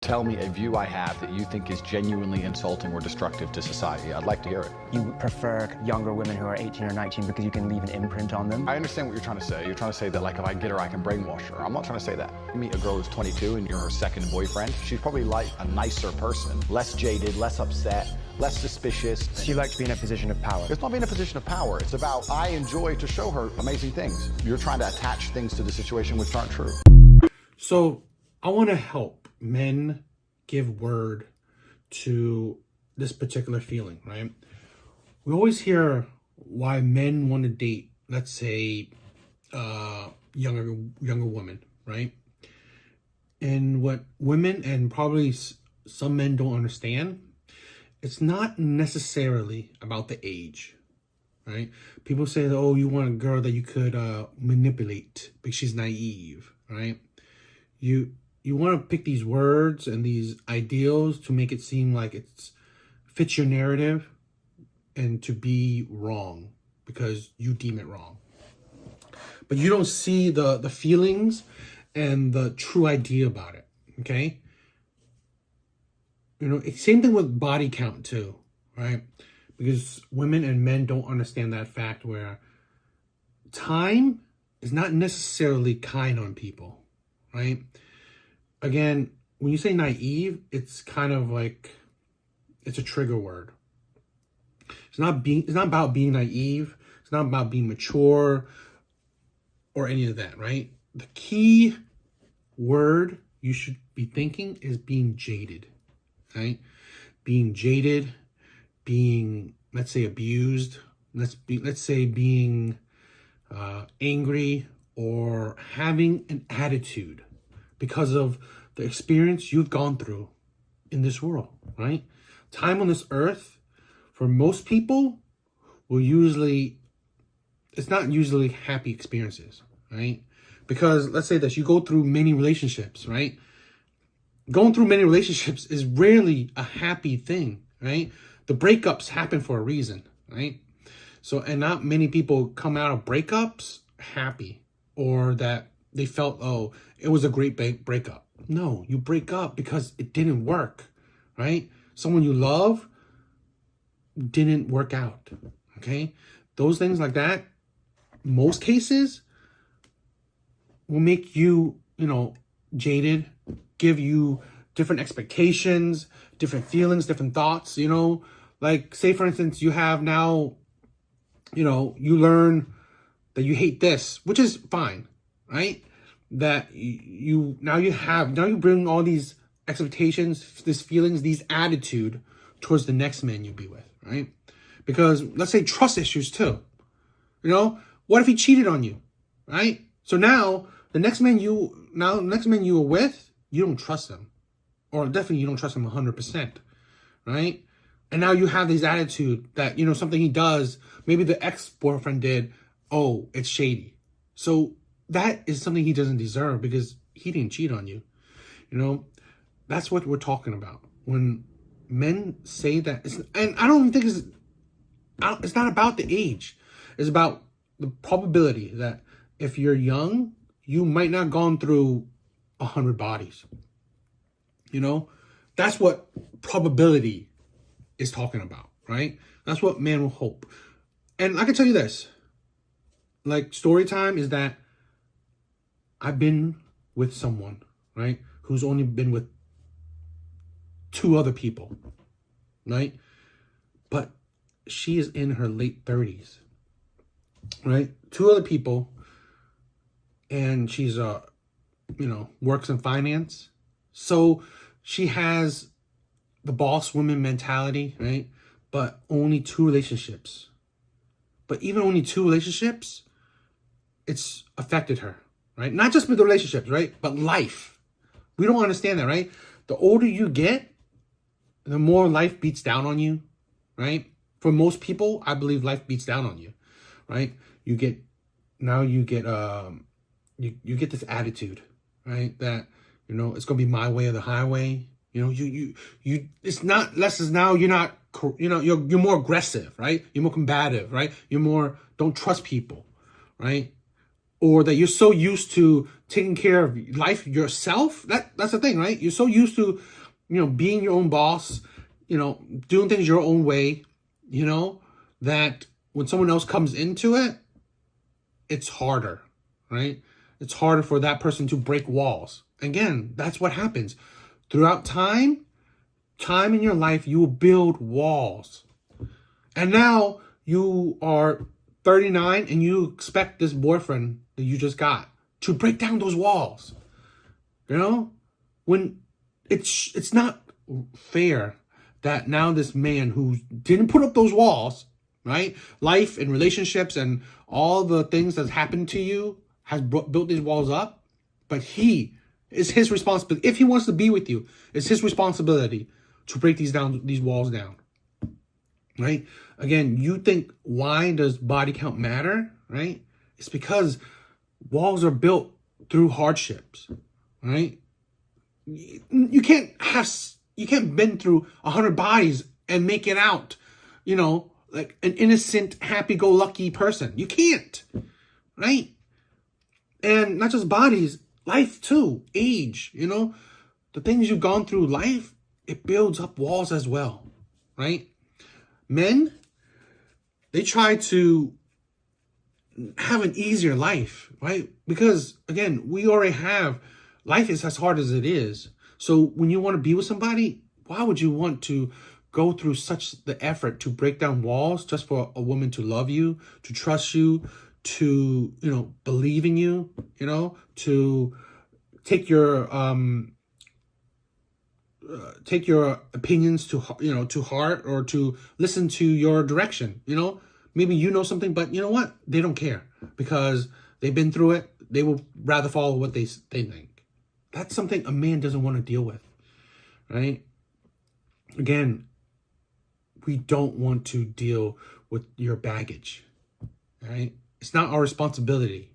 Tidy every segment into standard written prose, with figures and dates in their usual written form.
tell me a view I have that you think is genuinely insulting or destructive to society. I'd like to hear it. You prefer younger women who are 18 or 19 because you can leave an imprint on them? I understand what you're trying to say. You're trying to say that, like, if I get her, I can brainwash her. I'm not trying to say that. You meet a girl who's 22 and you're her second boyfriend, she's probably like a nicer person, less jaded, less upset, less suspicious. She likes to be in a position of power. It's not being in a position of power. It's about, I enjoy to show her amazing things. You're trying to attach things to the situation which aren't true. So I want to help men give word to this particular feeling, right? We always hear why men want to date, let's say, younger women, right? And what women and probably some men don't understand, it's not necessarily about the age, right? People say, oh, you want a girl that you could manipulate because she's naive, right? You want to pick these words and these ideals to make it seem like it fits your narrative and to be wrong because you deem it wrong. But you don't see the feelings and the true idea about it, okay? You know, same thing with body count too, right? Because women and men don't understand that fact where time is not necessarily kind on people, right? Again, when you say naive, it's kind of like, it's a trigger word. It's not about being naive. It's not about being mature or any of that, right? The key word you should be thinking is being jaded, right? Being jaded, being, let's say, abused. Let's say being angry or having an attitude because of the experience you've gone through in this world, right? Time on this earth, for most people, it's not usually happy experiences, right? Because let's say that you go through many relationships, right? Going through many relationships is rarely a happy thing, right? The breakups happen for a reason, right? So, and not many people come out of breakups happy or that they felt, oh, it was a great breakup. No, you break up because it didn't work, right? Someone you love didn't work out, okay? Those things like that, most cases, will make you, jaded, give you different expectations, different feelings, different thoughts, Like, say, for instance, you have now, you learn that you hate this, which is fine, right? That you bring all these expectations, these feelings, these attitude towards the next man you be with, right? Because let's say trust issues too. What if he cheated on you, right? So now the next man you were with, you don't trust him, or definitely you don't trust him 100%, right? And now you have this attitude that something he does, maybe the ex-boyfriend did. Oh, it's shady. So that is something he doesn't deserve because he didn't cheat on you. That's what we're talking about. When men say that, and I don't think it's not about the age. It's about the probability that if you're young, you might not gone through 100 bodies. That's what probability is talking about, right? That's what man will hope. And I can tell you this, like, story time is that I've been with someone, right, who's only been with 2 other people, right? But she is in her late 30s, right? 2 other people, and she's, works in finance. So she has the boss woman mentality, right? But only 2 relationships. But even only 2 relationships, it's affected her. Right? Not just with the relationships, right? But life. We don't understand that, right? The older you get, the more life beats down on you, right? For most people, I believe life beats down on you, right? You get this attitude, right? That, it's going to be my way or the highway. It's not less as now you're not, you're more aggressive, right? You're more combative, right? You're more, don't trust people, right? or that you're so used to taking care of life yourself. That's the thing, right? You're so used to, being your own boss, doing things your own way, that when someone else comes into it, it's harder, right? It's harder for that person to break walls. Again, that's what happens. Throughout time in your life, you will build walls. And now you are 39 and you expect this boyfriend that you just got to break down those walls. When it's not fair that now this man who didn't put up those walls, right? Life and relationships and all the things that's happened to you has built these walls up, but it's his responsibility. If he wants to be with you, it's his responsibility to break these walls down, right? Again, you think, why does body count matter, right? It's because walls are built through hardships, right? You can't bend through 100 bodies and make it out, like an innocent, happy-go-lucky person. You can't, right? And not just bodies, life too, age, the things you've gone through life, it builds up walls as well, right? Men, they try to have an easier life, right? Because again, we already have, life is as hard as it is. So when you want to be with somebody, why would you want to go through such the effort to break down walls just for a woman to love you, to trust you, to, believe in you, to take your opinions to heart, or to listen to your direction, maybe something, but you know what? They don't care because they've been through it. They will rather follow what they think. That's something a man doesn't want to deal with, right? Again, we don't want to deal with your baggage, right? It's not our responsibility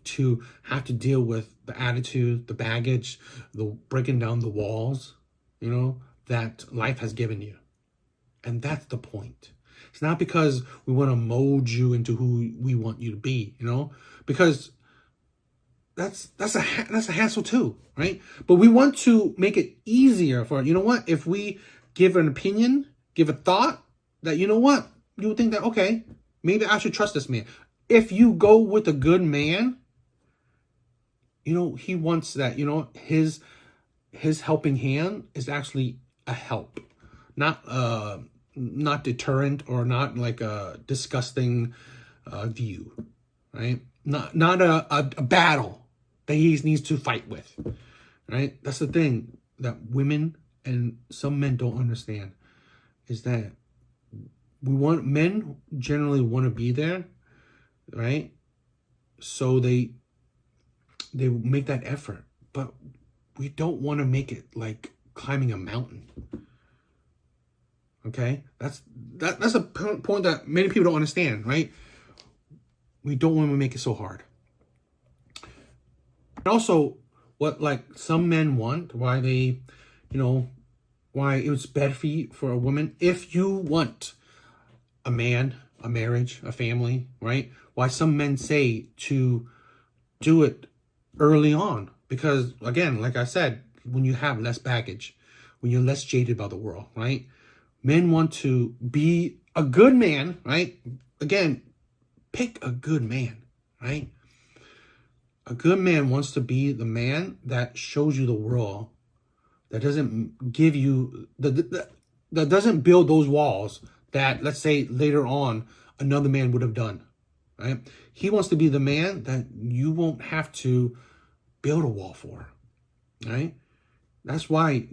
to have to deal with the attitude, the baggage, the breaking down the walls, that life has given you. And that's the point. It's not because we want to mold you into who we want you to be, because that's a hassle too, right? But we want to make it easier for, if we give an opinion, give a thought that, you would think that, okay, maybe I should trust this man. If you go with a good man, he wants that, his helping hand is actually a help, not deterrent, or not like a disgusting view, right? Not a battle that he needs to fight with, right? That's the thing that women and some men don't understand, is that men generally want to be there, right? So they make that effort, but we don't want to make it like climbing a mountain. Okay, that's a point that many people don't understand, right? We don't want to make it so hard. And also, what like some men want, why they, why it's better for a woman, if you want a man, a marriage, a family, right? Why some men say to do it early on, because again, like I said, when you have less baggage, when you're less jaded by the world, right? Men want to be a good man, right? Again, pick a good man, right? A good man wants to be the man that shows you the world, that doesn't give you, that doesn't build those walls that, let's say, later on, another man would have done, right? He wants to be the man that you won't have to build a wall for, right? That's why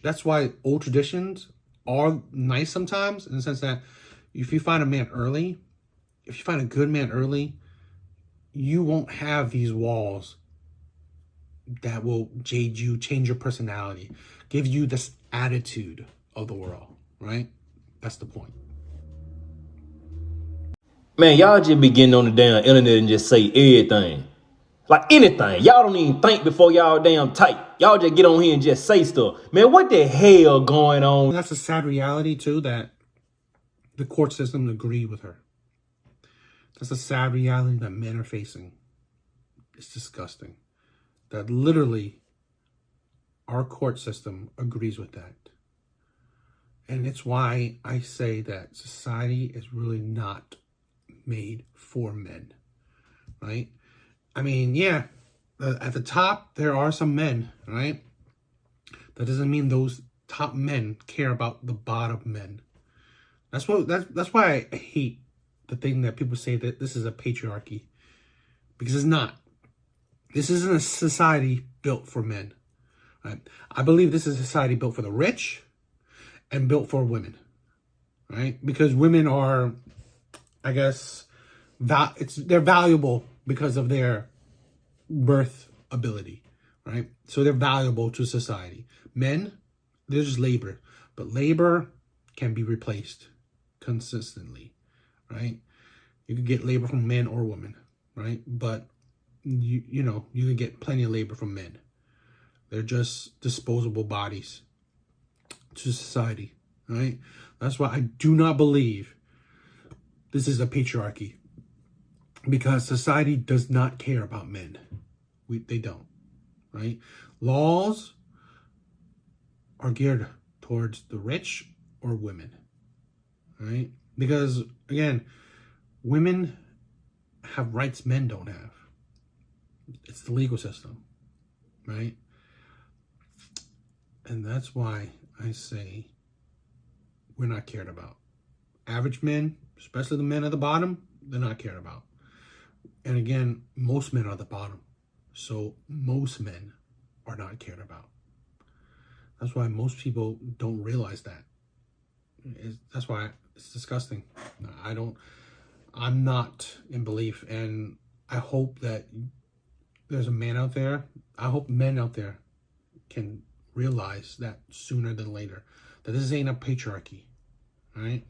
that's why old traditions are nice sometimes, in the sense that if you find a man early, if you find a good man early, you won't have these walls that will jade you, change your personality, give you this attitude of the world, right? That's the point. Man, y'all just be getting on the damn internet and just say everything. Like anything. Y'all don't even think before y'all damn type. Y'all just get on here and just say stuff. Man, what the hell going on? And that's a sad reality too, that the court system agree with her. That's a sad reality that men are facing. It's disgusting. That literally our court system agrees with that. And it's why I say that society is really not made for men, right? I mean, yeah, at the top, there are some men, right? That doesn't mean those top men care about the bottom men. That's why I hate the thing that people say that this is a patriarchy, because it's not. This isn't a society built for men. Right? I believe this is a society built for the rich and built for women, right? Because women are, I guess, they're valuable because of their birth ability, right? So they're valuable to society. Men, they're just labor, but labor can be replaced consistently, right? You can get labor from men or women, right? But you can get plenty of labor from men. They're just disposable bodies to society, right? That's why I do not believe this is a patriarchy, because society does not care about men. They don't, right? Laws are geared towards the rich or women, right? Because again, women have rights men don't have. It's the legal system, right? And that's why I say we're not cared about. Average men, especially the men at the bottom, they're not cared about. And again, most men are at the bottom. So most men are not cared about. That's why most people don't realize that. That's why it's disgusting. I'm not in belief, and I hope that there's a man out there. I hope men out there can realize that sooner than later, that this ain't a patriarchy, right?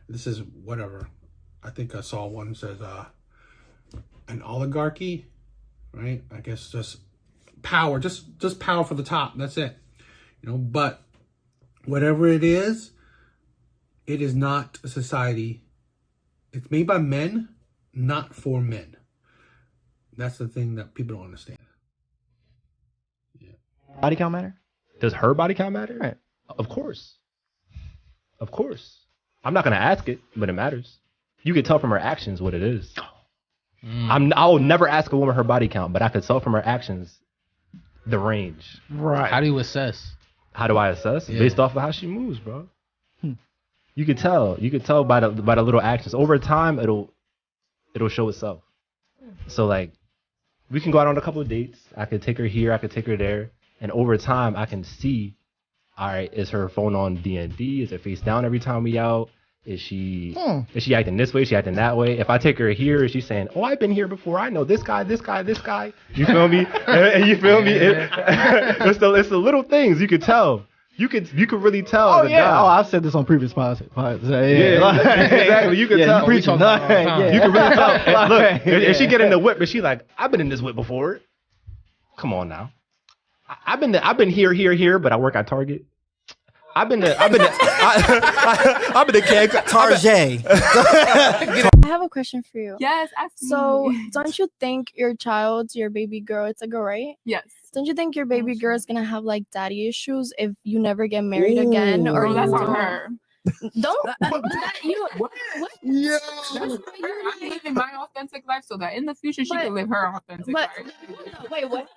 This is whatever. I think I saw one says an oligarchy, right? I guess just power, just power for the top. That's it, But whatever it is not a society. It's made by men, not for men. That's the thing that people don't understand. Yeah. Body count matter? Does her body count matter? Right. Of course. Of course. I'm not going to ask it, but it matters. You can tell from her actions what it is. I will never ask a woman her body count, but I could tell from her actions the range. Right. How do you assess? How do I assess? Yeah. Based off of how she moves, bro. You could tell. You could tell by the little actions. Over time, it'll show itself. So like, we can go out on a couple of dates. I could take her here. I could take her there. And over time, I can see, all right, is her phone on DND? Is it face down every time we out? Is she acting this way? Is she acting that way? If I take her here, is she saying, oh, I've been here before. I know this guy, this guy, this guy. You feel me? And you feel me? It's the little things you could tell. You could really tell. Oh, the yeah. guy. Oh, I've said this on previous podcasts. Exactly. You could tell. You preaching. You can really tell. Look, if she get in the whip, and she like, I've been in this whip before. Come on now. I've been here, but I work at Target. I've been to keg. Target. I have a question for you. Yes, ask me. So, don't you think your baby girl, it's a girl, right? Yes. Don't you think your baby girl is gonna have like daddy issues if you never get married again? Or Girl, that's you on her. Don't you? What? Yeah. I'm living my authentic life so that in the future she can live her authentic life. Wait, what?